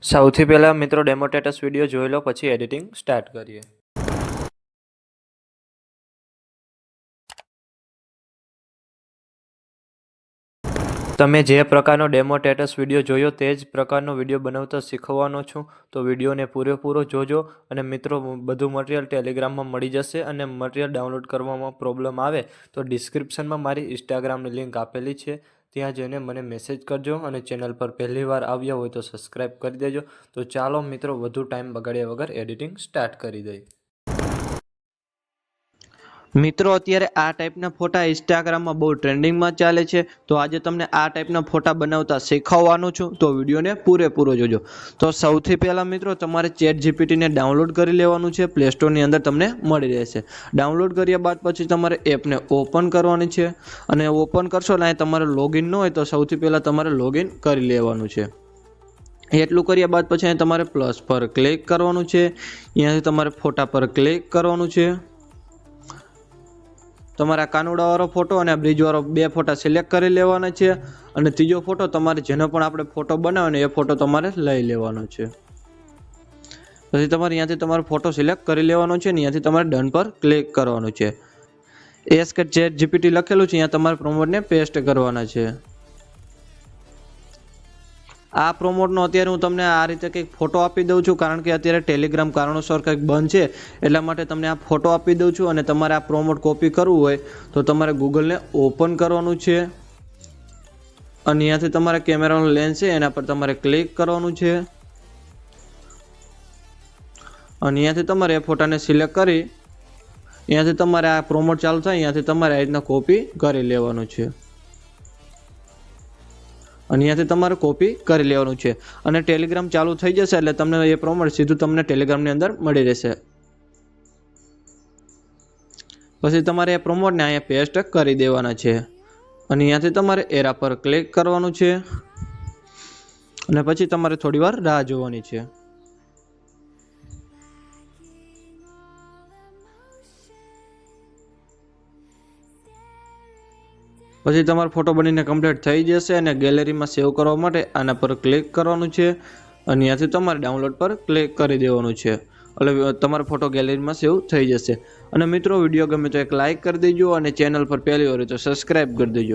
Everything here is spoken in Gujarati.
સૌથી પહેલાં મિત્રો ડેમો સ્ટેટસ વિડીયો જોઈ લો, પછી એડિટિંગ સ્ટાર્ટ કરીએ. તમે જે પ્રકારનો ડેમો સ્ટેટસ વિડીયો જોયો તે જ પ્રકારનો વિડીયો બનાવતા શીખવાનો છું, તો વિડીયોને પૂરેપૂરો જોજો. અને મિત્રો, બધું મટીરિયલ ટેલિગ્રામમાં મળી જશે. અને મટીરિયલ ડાઉનલોડ કરવામાં પ્રોબ્લેમ આવે તો ડિસ્ક્રિપ્શનમાં મારી ઇન્સ્ટાગ્રામની લિંક આપેલી છે, ત્યાં જઈને મને મેસેજ કરજો. અને ચેનલ પર પહેલી વાર આવ્યા હોય તો સબસ્ક્રાઈબ કરી દેજો. તો ચાલો મિત્રો, વધુ ટાઈમ બગાડ્યા વગર એડિટિંગ સ્ટાર્ટ કરી દઈએ. મિત્રો, અત્યારે આ ટાઈપના ફોટા ઇન્સ્ટાગ્રામમાં બહુ ટ્રેન્ડિંગમાં ચાલે છે, તો આજે તમને આ ટાઈપના ફોટા બનાવતા શીખવવાનું છું, તો વિડીયોને પૂરેપૂરો જોજો. તો સૌથી પહેલાં મિત્રો, તમારે ChatGPTને ડાઉનલોડ કરી લેવાનું છે. પ્લે સ્ટોરની અંદર તમને મળી રહેશે. ડાઉનલોડ કર્યા બાદ પછી તમારે એપને ઓપન કરવાની છે. અને ઓપન કરશો એટલે તમારે લોગિન ન હોય તો સૌથી પહેલાં તમારે લોગિન કરી લેવાનું છે. એટલું કર્યા બાદ પછી અહીં તમારે પ્લસ પર ક્લિક કરવાનું છે. અહીંયાથી તમારે ફોટા પર ક્લિક કરવાનું છે. તમારા કાનુડાવાળો ફોટો અને બ્રિજવાળો બે ફોટા સિલેક્ટ કરી લેવાના છે. અને ત્રીજો ફોટો તમારે જેનો પણ આપણે ફોટો બનાવવાનો એ ફોટો તમારે લઈ લેવાનો છે. પછી તમારે અહીંયાથી તમારો ફોટો સિલેક્ટ કરી લેવાનો છે. અહીંયાથી તમારે ડન પર ક્લિક કરવાનું છે. એસ કે ChatGPT લખેલું છે, અહીંયા તમારે પ્રોમોટને પેસ્ટ કરવાના છે. આ પ્રોમોટનો અત્યારે હું તમને આ રીતે કંઈક ફોટો આપી દઉં છું, કારણ કે અત્યારે ટેલિગ્રામ કારણોસર કંઈક બંધ છે, એટલા માટે તમને આ ફોટો આપી દઉં છું. અને તમારે આ પ્રોમોટ કોપી કરવું હોય તો તમારે ગૂગલને ઓપન કરવાનું છે. અને અહીંયાથી તમારે કેમેરાનો લેન્સ છે એના પર તમારે ક્લિક કરવાનું છે. અને અહીંયાથી તમારે એ ફોટાને સિલેક્ટ કરી અહીંયાથી તમારે આ પ્રોમોટ ચાલુ થાય અહીંયાથી તમારે આ રીતના કોપી કરી લેવાનું છે. અને અહીંયાથી તમારે કોપી કરી લેવાનું છે. અને ટેલિગ્રામ ચાલુ થઈ જશે એટલે તમને એ પ્રોમોટ સીધું તમને ટેલિગ્રામની અંદર મળી રહેશે. પછી તમારે એ પ્રોમોટને અહીંયા પેસ્ટ કરી દેવાના છે. અને અહીંયાથી તમારે એરા પર ક્લિક કરવાનું છે. અને પછી તમારે થોડી વાર રાહ જોવાની છે. પછી તમારો ફોટો બનીને કમ્પ્લીટ થઈ જશે. અને ગેલેરીમાં સેવ કરવા માટે આના પર ક્લિક કરવાનું છે. અને અહીંયાથી તમારે ડાઉનલોડ પર ક્લિક કરી દેવાનું છે. એટલે તમારો ફોટો ગેલેરીમાં સેવ થઈ જશે. અને મિત્રો, વિડીયો ગમે તો એક લાઇક કરી દેજો. અને ચેનલ પર પહેલી વાર તો સબસ્ક્રાઈબ કરી દેજો.